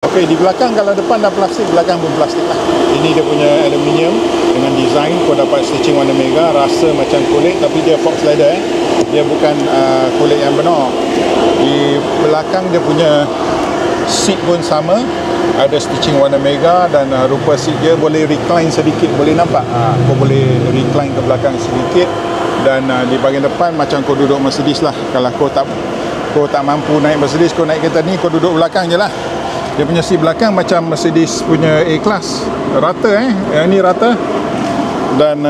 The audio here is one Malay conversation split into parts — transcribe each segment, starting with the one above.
Okey, di belakang kalau depan dah plastik, belakang pun plastik lah. Ini dia punya aluminium dengan design. Kau dapat stitching warna mega, rasa macam kulit tapi dia fox leather Dia bukan kulit yang benar. Di belakang dia punya seat pun sama, ada stitching warna mega dan rupa seat dia boleh recline sedikit, boleh nampak. Kau boleh recline ke belakang sedikit dan di bahagian depan macam kau duduk Mercedes lah. Kalau kau tak mampu naik Mercedes, kau naik kereta ni, kau duduk belakang je lah. Dia punya seat belakang macam Mercedes punya A-Class, rata yang ni rata. Dan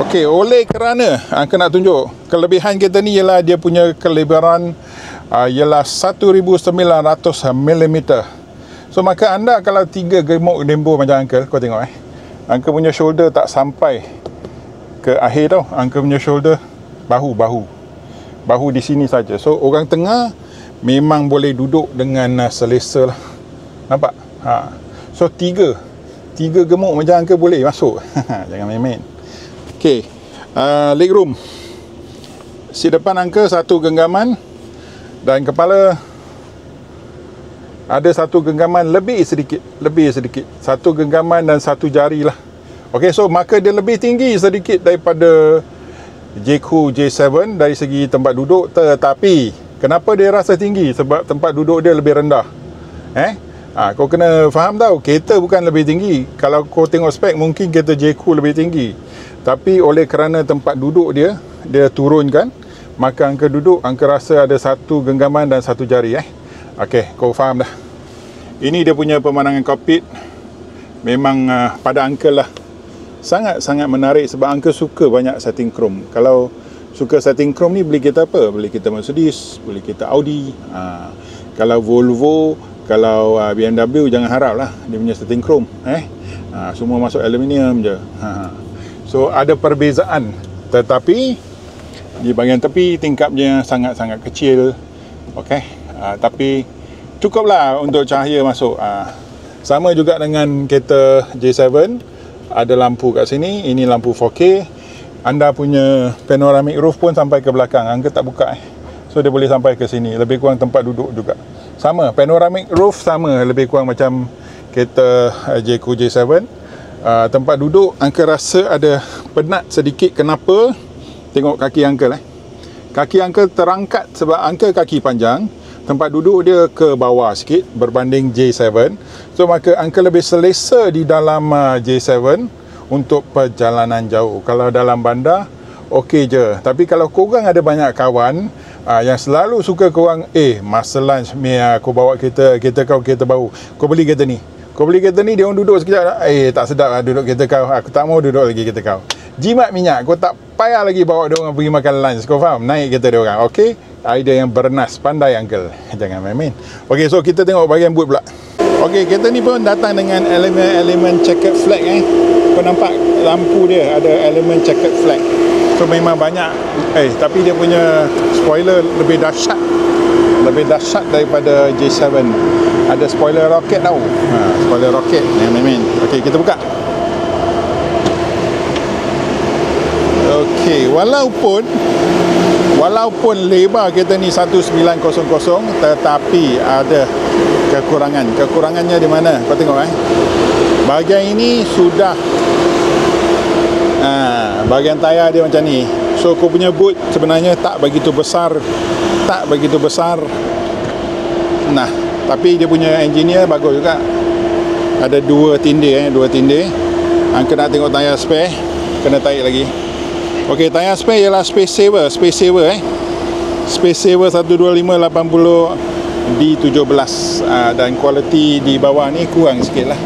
okey, oleh kerana angka nak tunjuk kelebihan kereta ni ialah dia punya kelebaran ialah 1900 mm. So maka anda kalau 3 gemuk dembo macam Uncle, kau tengok Uncle punya shoulder tak sampai ke akhir tau. Uncle punya shoulder bahu di sini saja. So orang tengah memang boleh duduk dengan selesa lah. Nampak? So 3 gemuk macam Uncle boleh masuk. Jangan main-main. Okey, legroom. Seat depan Uncle 1 genggaman dan kepala ada 1 genggaman lebih sedikit. 1 genggaman dan 1 jari lah. Okey, so maka dia lebih tinggi sedikit daripada Jayco J7 dari segi tempat duduk, tetapi kenapa dia rasa tinggi? Sebab tempat duduk dia lebih rendah. Kau kena faham tau, kereta bukan lebih tinggi. Kalau kau tengok spek, mungkin kereta Jayco lebih tinggi. Tapi oleh kerana tempat duduk dia turunkan, maka angka duduk, angka rasa ada 1 genggaman dan 1 jari. Okey, kau faham dah. Ini dia punya pemandangan kokpit. Memang pada Uncle lah sangat-sangat menarik sebab Uncle suka banyak setting chrome. Kalau suka setting chrome ni, beli kereta apa? Beli kereta Mercedes, beli kereta Audi. Kalau Volvo, kalau BMW, jangan harap lah dia punya setting chrome. Semua masuk aluminium je. So ada perbezaan, tetapi di bahagian tepi tingkapnya sangat-sangat kecil. Okey, tapi cukuplah untuk cahaya masuk. Sama juga dengan kereta J7, ada lampu kat sini. Ini lampu 4K. Anda punya panoramic roof pun sampai ke belakang. Angka tak buka so dia boleh sampai ke sini. Lebih kurang tempat duduk juga sama. Panoramic roof sama, lebih kurang macam kereta Jayco J7. Tempat duduk Angka rasa ada penat sedikit. Kenapa? Tengok kaki Uncle Kaki Uncle terangkat sebab Uncle kaki panjang. Tempat duduk dia ke bawah sikit berbanding J7. So maka Uncle lebih selesa di dalam J7 untuk perjalanan jauh. Kalau dalam bandar okey je. Tapi kalau korang ada banyak kawan yang selalu suka korang, masa lunch aku bawa kereta baru, kau beli kereta ni, dia orang duduk sekejap, tak sedap duduk kereta kau, aku tak mau duduk lagi kereta kau, jimat minyak, kau tak payah lagi bawa dia orang pergi makan lunch, kau faham, naik kereta dia orang. Okey, idea yang bernas, pandai Uncle, jangan main-main. Okey, so kita tengok bahagian boot pula. Okey, kereta ni pun datang dengan elemen checkered flag. Kau nampak lampu dia ada elemen checkered flag. So memang banyak. Tapi dia punya spoiler lebih dahsyat daripada J7. Ada spoiler roket tau. Spoiler roket. Main-main. Okey, kita buka. Okey, walaupun lebar kereta ni 1900, tetapi ada kekurangan. Kekurangannya di mana? Kau tengok bahagian ini sudah bahagian tayar dia macam ni. So kau punya boot sebenarnya tak begitu besar. Nah, tapi dia punya engineer bagus juga. Ada 2 tindih. Angka nak tengok tayar spare, kena tarik lagi. Okey, tayar spare ialah Space Saver 125/80 D17. Dan kualiti di bawah ni kurang sikit lah.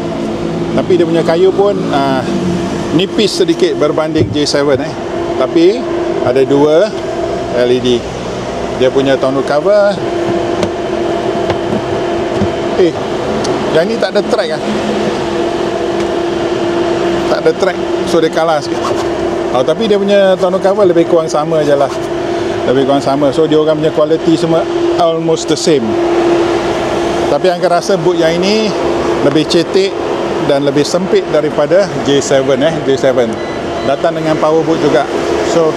Tapi dia punya kayu pun nipis sedikit berbanding J7. Tapi ada 2 LED. Dia punya tonneau cover. Yang ni tak ada track tak ada track, so dia kalah sikit. Tapi dia punya tonneau cover lebih kurang sama je lah. So dia orang punya quality semua almost the same. Tapi Angka rasa boot yang ini lebih cetek dan lebih sempit daripada J7. Datang dengan power boot juga. So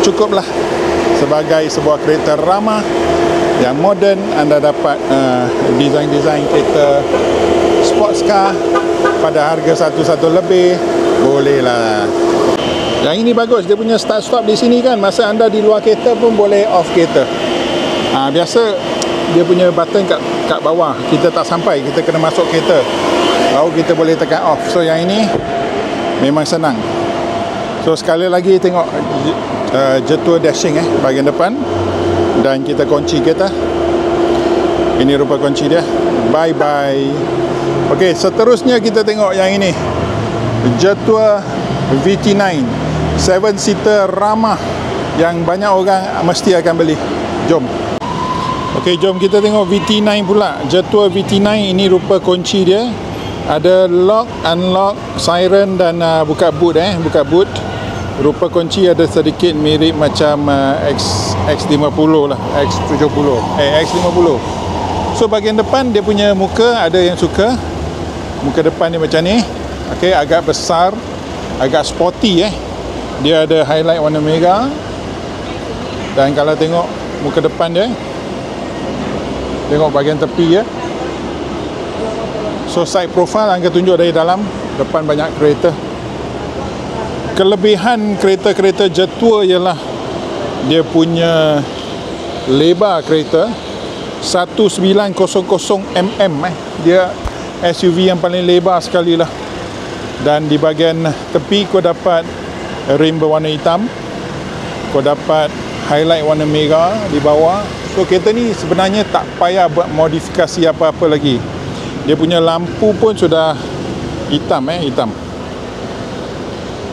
cukuplah sebagai sebuah kereta ramah yang moden, anda dapat design-design kereta sports car pada harga satu lebih, boleh lah. Yang ini bagus, dia punya start stop di sini kan, masa anda di luar kereta pun boleh off kereta. Biasa dia punya button kat bawah, kita tak sampai, kita kena masuk kereta baru kita boleh tekan off. So yang ini memang senang. So sekali lagi tengok jetua dashing bahagian depan, dan kita kunci kereta. Ini rupa kunci dia. Bye bye. Okey, seterusnya kita tengok yang ini, jetua VT9 7-seater ramah yang banyak orang mesti akan beli. Jom. Okey, jom kita tengok VT9 pula. Jetua VT9 ini rupa kunci dia. Ada lock, unlock, siren dan buka boot buka boot. Rupa kunci ada sedikit mirip macam X50 lah, X70, X50. So bahagian depan dia punya muka, ada yang suka muka depan dia macam ni. Okey, agak besar, agak sporty Dia ada highlight warna merah. Dan kalau tengok muka depan dia, tengok bahagian tepi So side profile angka tunjuk dari dalam, depan banyak kereta. Kelebihan kereta-kereta jetua ialah dia punya lebar kereta 1900 mm Dia SUV yang paling lebar sekali lah. Dan di bahagian tepi kau dapat rim berwarna hitam, kau dapat highlight warna merah di bawah. So kereta ni sebenarnya tak payah buat modifikasi apa-apa lagi. Dia punya lampu pun sudah hitam hitam.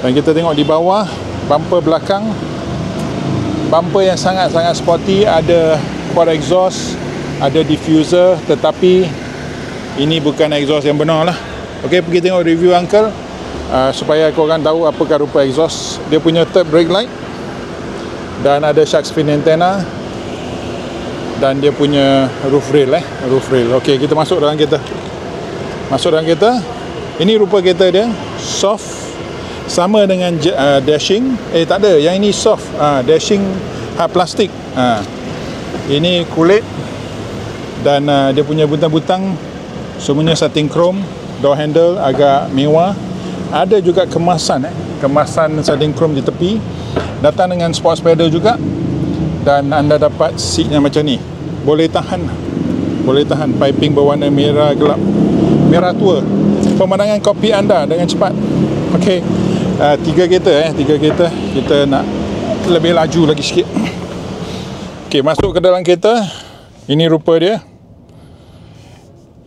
Dan kita tengok di bawah, bumper belakang, bumper yang sangat-sangat sporty. Ada quad exhaust, ada diffuser, tetapi ini bukan exhaust yang benar lah. Okey, pergi tengok review uncle supaya korang tahu apakah rupa exhaust. Dia punya third brake light, dan ada shark fin antenna, dan dia punya roof rail roof rail. Okey, kita masuk dalam kereta. Ini rupa kereta dia, soft, sama dengan dashing. Tak ada, yang ini soft, dashing hard plastik. Ini kulit, dan dia punya butang-butang semuanya satin chrome. Door handle agak mewah. Ada juga kemasan kemasan satin chrome di tepi. Datang dengan sports pedal juga. Dan anda dapat seatnya macam ni, boleh tahan piping berwarna merah gelap, merah tua. Pemandangan kopi anda dengan cepat. Okey, tiga kereta kita nak lebih laju lagi sikit. Okey, masuk ke dalam kereta. Ini rupa dia.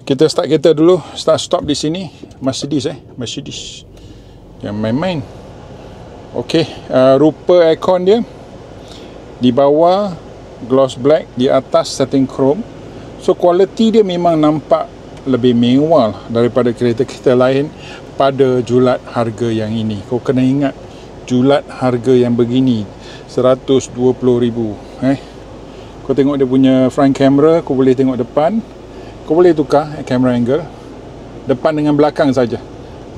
Kita start kereta dulu, start stop di sini. Mercedes yang main-main. Okey, rupa aircon dia. Di bawah gloss black, di atas satin chrome. So quality dia memang nampak lebih mewah daripada kereta-kereta lain pada julat harga yang ini. Kau kena ingat, julat harga yang begini 120,000. Kau tengok dia punya front camera, kau boleh tengok depan, kau boleh tukar camera angle depan dengan belakang saja,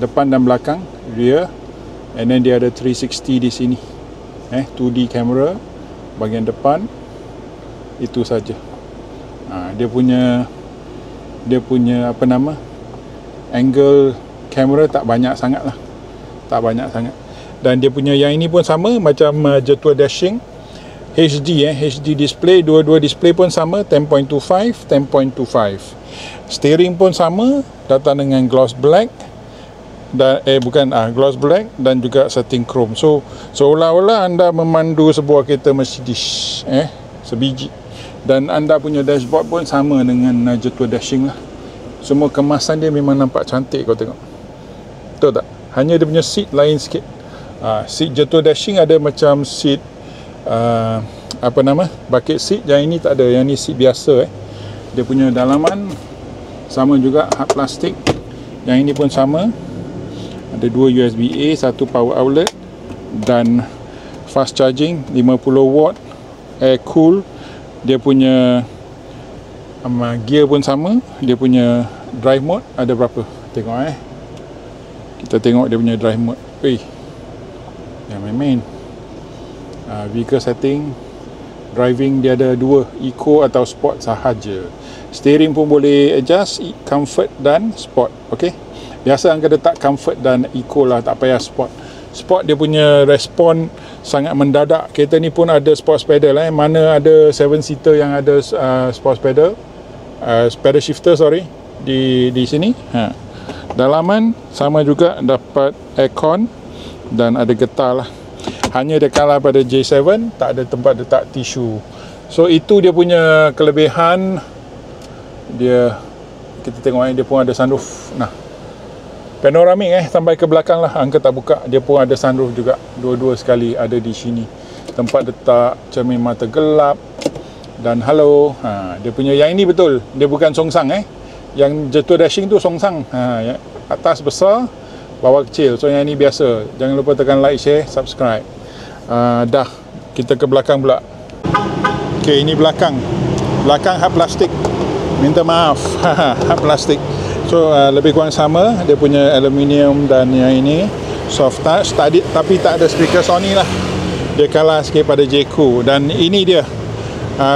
depan dan belakang, rear, and then dia ada 360 di sini. 2D camera bahagian depan, itu saja. Dia punya apa nama, angle kamera tak banyak sangat. Dan dia punya yang ini pun sama macam jetua dashing, HD display. Dua-dua display pun sama, 10.25. Steering pun sama, datang dengan gloss black dan gloss black dan juga satin chrome. So seolah-olah anda memandu sebuah kereta Mercedes sebiji. Dan anda punya dashboard pun sama dengan jetua dashing lah. Semua kemasan dia memang nampak cantik, kau tengok. Betul tak? Hanya dia punya seat lain sikit. Seat jetua dashing ada macam seat bucket seat. Yang ini tak ada, yang ni seat biasa. Dia punya dalaman sama juga, hard plastik. Yang ini pun sama. Ada 2 USB-A, 1 power outlet dan fast charging 50 watt, air cool. Dia punya gear pun sama. Dia punya drive mode ada berapa? Tengok kita tengok dia punya drive mode. Yang main-main. Vehicle setting, Driving dia ada dua, eco atau sport sahaja. Steering pun boleh adjust, comfort dan sport. Okey, biasa angka letak comfort dan eco lah, tak payah sport. Sport dia punya respon sangat mendadak. Kereta ni pun ada sports pedal mana ada 7-seater yang ada sports pedal, pedal shifter di sini. Dalaman sama juga, dapat aircon dan ada getah lah. Hanya dia kalah pada J7, tak ada tempat letak tisu. So itu dia punya kelebihan. Kita tengok dia pun ada sunroof. Nah, panoramik sampai ke belakang lah, angka tak buka. Dia pun ada sunroof juga, dua-dua sekali ada di sini. Tempat letak cermin mata gelap dan halo. Dia punya yang ini betul, dia bukan songsang Yang Jetour dashing tu songsang. Yang atas besar, bawah kecil. So yang ini biasa. Jangan lupa tekan like, share, subscribe. Dah, kita ke belakang pula. Okey, ini belakang. Belakang hard plastik. Minta maaf, hard plastik. So lebih kurang sama. Dia punya aluminium dan yang ini soft touch. Tapi tak ada speaker Sony lah. Dia kalah sikit pada Jayco. Dan ini dia.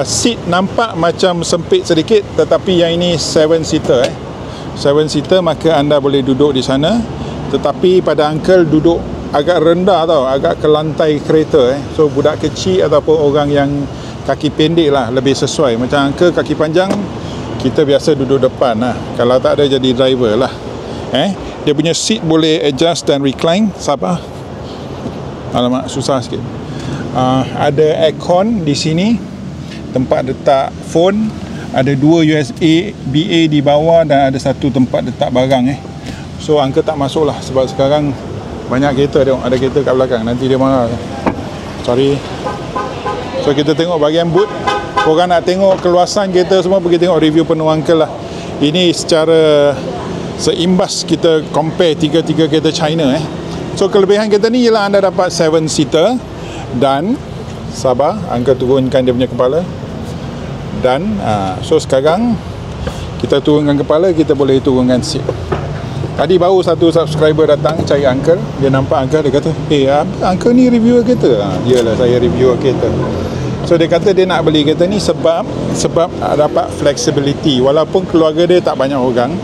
Seat nampak macam sempit sedikit, tetapi yang ini 7-seater 7-seater, maka anda boleh duduk di sana. Tetapi pada uncle duduk agak rendah tau, agak ke lantai kereta So budak kecil ataupun orang yang kaki pendek lah lebih sesuai. Macam uncle kaki panjang, kita biasa duduk depan lah. Kalau tak ada jadi driver lah. Dia punya seat boleh adjust dan recline. Sabar, alamak susah sikit. Ada aircon di sini, tempat letak phone, ada dua USB-A di bawah dan ada satu tempat letak barang So angka tak masuk lah sebab sekarang banyak kereta, tengok ada kereta kat belakang, nanti dia marah. Sorry. So kita tengok bahagian boot. Korang nak tengok keluasan kereta semua, pergi tengok review penuh uncle lah. Ini secara seimbas kita compare tiga-tiga kereta China So kelebihan kereta ni ialah anda dapat 7-seater dan sabar, angka turunkan dia punya kepala. Dan so sekarang kita turunkan kepala, kita boleh turunkan seat. Tadi baru satu subscriber datang cari uncle. Dia nampak uncle, dia kata, uncle ni reviewer kereta. Yalah, saya reviewer kereta. So dia kata dia nak beli kereta ni sebab dapat flexibility. Walaupun keluarga dia tak banyak orang,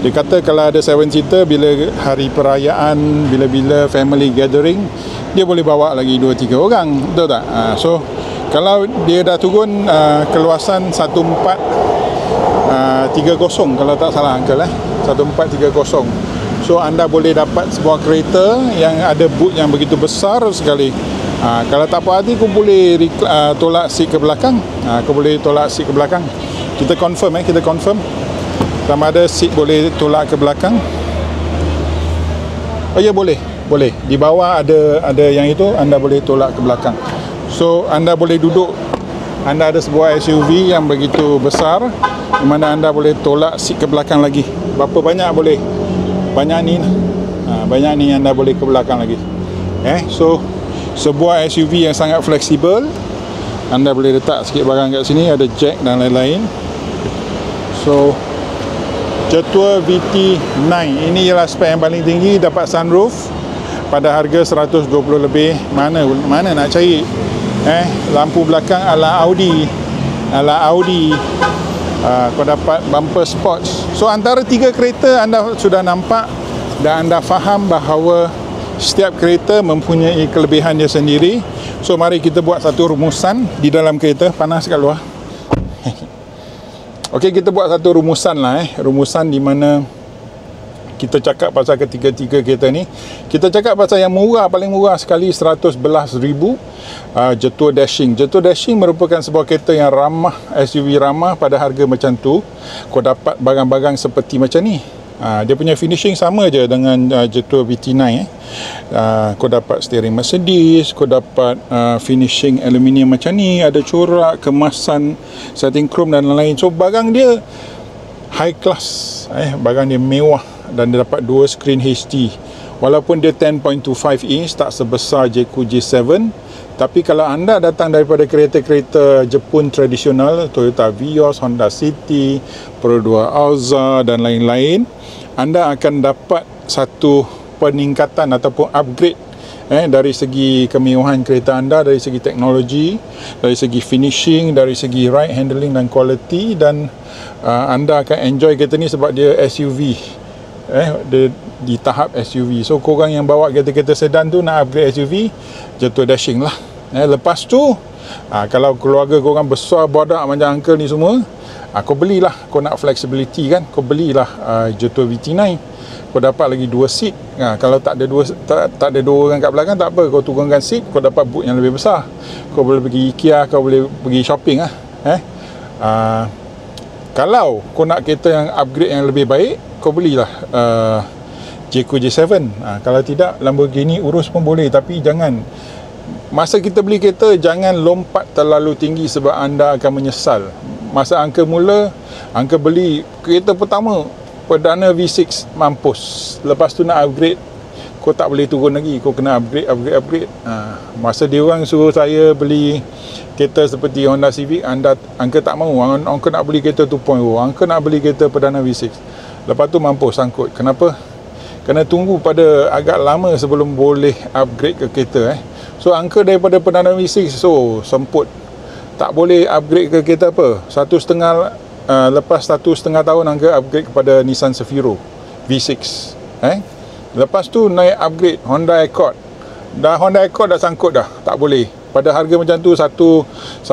dia kata kalau ada 7-seater, bila hari perayaan, bila family gathering, dia boleh bawa lagi 2-3 orang. Betul tak? So kalau dia dah turun keluasan 1430 kalau tak salah uncle 1430. So anda boleh dapat sebuah kereta yang ada boot yang begitu besar sekali. Kalau tak puas hati, kau boleh tolak seat ke belakang. Kau boleh tolak seat ke belakang. Kita confirm kita confirm sama ada seat boleh tolak ke belakang. Oh ya, boleh. Di bawah ada yang itu, anda boleh tolak ke belakang. So anda boleh duduk. Anda ada sebuah SUV yang begitu besar, di mana anda boleh tolak seat ke belakang lagi. Berapa banyak boleh? Banyak ni lah. Banyak ni anda boleh ke belakang lagi. So sebuah SUV yang sangat fleksibel. Anda boleh letak sikit barang kat sini, ada jack dan lain-lain. So Jetour VT9 ini ialah spek yang paling tinggi, dapat sunroof pada harga 120 lebih. Mana nak cari lampu belakang ala Audi. Kau dapat bumper sports. So antara tiga kereta anda sudah nampak dan anda faham bahawa setiap kereta mempunyai kelebihan dia sendiri. So mari kita buat satu rumusan di dalam kereta. Panas kat luar. Okey, kita buat satu rumusan lah rumusan di mana kita cakap pasal ketiga-tiga kereta ni. Kita cakap pasal yang murah, paling murah sekali 111,000, Jetour Dashing. Jetour Dashing merupakan sebuah kereta yang ramah, SUV ramah pada harga macam tu. Kau dapat barang-barang seperti macam ni. Dia punya finishing sama je dengan Jetour VT9 Kau dapat steering Mercedes, kau dapat finishing aluminium macam ni, ada corak, kemasan, setting chrome dan lain-lain. So barang dia high class, barang dia mewah. Dan dia dapat dua screen HD. Walaupun dia 10.25 inch, tak sebesar Jayco J7, tapi kalau anda datang daripada kereta-kereta Jepun tradisional, Toyota Vios, Honda City, Pro 2 Alza dan lain-lain, anda akan dapat satu peningkatan ataupun upgrade dari segi kemewahan kereta anda, dari segi teknologi, dari segi finishing, dari segi ride handling dan quality, dan anda akan enjoy kereta ni sebab dia SUV, dia di tahap SUV. So korang yang bawa kereta-kereta sedan tu nak upgrade SUV, Jatuh Dashing lah. Lepas tu kalau keluarga korang besar bodak macam uncle ni semua, kau belilah. Kau nak flexibility kan, kau belilah Jatuh VT9. Kau dapat lagi 2 seat. Kalau tak ada dua orang kat belakang, tak apa, kau turunkan seat, kau dapat boot yang lebih besar. Kau boleh pergi IKEA, kau boleh pergi shopping kalau kau nak kereta yang upgrade yang lebih baik, kau belilah Jayco J7. Kalau tidak, Lamborghini Urus pun boleh. Tapi jangan, masa kita beli kereta, jangan lompat terlalu tinggi sebab anda akan menyesal. Masa angka mula, angka beli kereta pertama perdana V6, mampus. Lepas tu nak upgrade, kau tak boleh turun lagi, kau kena upgrade. Masa dia orang suruh saya beli kereta seperti Honda Civic, angka tak mahu. Angka nak beli kereta 2.0, angka nak beli kereta perdana V6. Lepas tu mampus sangkut. Kenapa? Kena tunggu pada agak lama sebelum boleh upgrade ke kereta. So angka daripada perdana V6, so semput. Tak boleh upgrade ke kereta apa, lepas 1.5 tahun angka upgrade kepada Nissan Safiro V6. Lepas tu naik upgrade Honda Accord. Honda Accord dah sangkut dah, tak boleh. Pada harga macam tu 1.6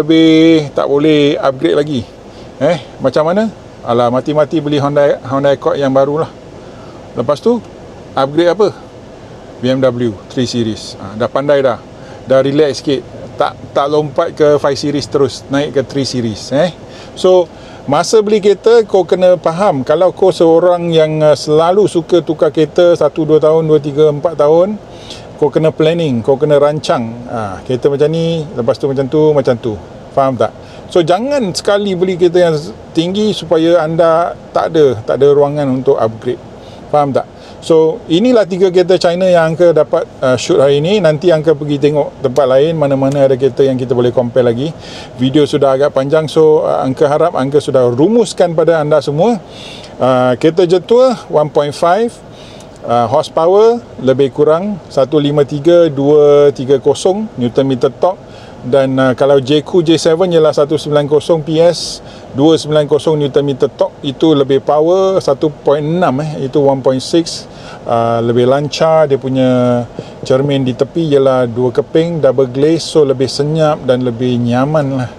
lebih, tak boleh upgrade lagi. Macam mana? Alah, mati-mati beli Honda Accord yang baru lah. Lepas tu upgrade apa? BMW 3 Series. Dah pandai dah relax sikit, tak lompat ke 5 Series terus, naik ke 3 Series. So masa beli kereta, kau kena faham, kalau kau seorang yang selalu suka tukar kereta 1-2 tahun, 2-3-4 tahun, kau kena planning, kau kena rancang kereta macam ni, lepas tu macam tu. Faham tak? So jangan sekali beli kereta yang tinggi supaya anda tak ada ruangan untuk upgrade. Faham tak? So inilah 3 kereta China yang angka dapat shoot hari ini. Nanti angka pergi tengok tempat lain, mana-mana ada kereta yang kita boleh compare lagi. Video sudah agak panjang, so angka harap angka sudah rumuskan pada anda semua. Kereta Jetour 1.5 horsepower lebih kurang 153 230 Nm torque. Dan kalau Jayco J7 ialah 190 PS 290 Nm torque, itu lebih power 1.6 itu 1.6 lebih lancar. Dia punya cermin di tepi ialah 2 keping double glaze, so lebih senyap dan lebih nyaman lah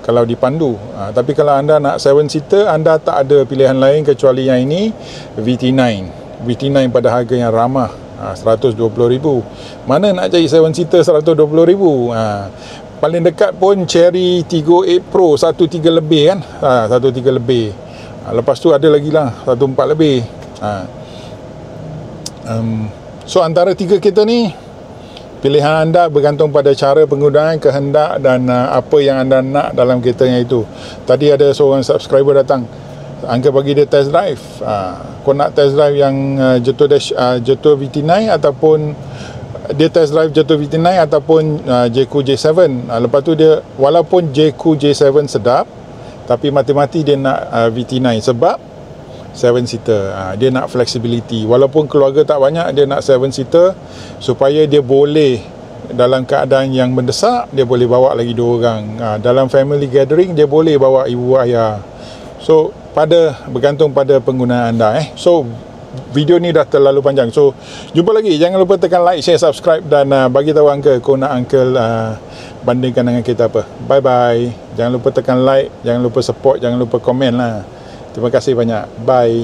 kalau dipandu. Tapi kalau anda nak 7 seater, anda tak ada pilihan lain kecuali yang ini, VT9 pada harga yang ramah, 120,000. Mana nak cari 7 seater 120,000? Paling dekat pun Cherry Tiggo 8 Pro 1.3 lebih kan, 1.3 lebih. Lepas tu ada lagi lah 1.4 lebih. So antara 3 kereta ni, pilihan anda bergantung pada cara penggunaan, kehendak dan apa yang anda nak dalam keretanya itu. Tadi ada seorang subscriber datang, angka bagi dia test drive. Kau nak test drive yang Jetour VT9 ataupun dia test drive Jetour VT9 ataupun Jayco J7. Lepas tu dia, walaupun Jayco J7 sedap, tapi mati-mati dia nak VT9 sebab 7 seater. Dia nak flexibility. Walaupun keluarga tak banyak, dia nak 7 seater supaya dia boleh dalam keadaan yang mendesak, dia boleh bawa lagi 2 orang. Dalam family gathering, dia boleh bawa ibu ayah. So bergantung pada penggunaan anda. So video ni dah terlalu panjang. So jumpa lagi. Jangan lupa tekan like, share, subscribe dan bagi tahu uncle kau nak uncle bandingkan dengan kita apa. Bye bye. Jangan lupa tekan like, jangan lupa support, jangan lupa komen lah. Terima kasih banyak. Bye.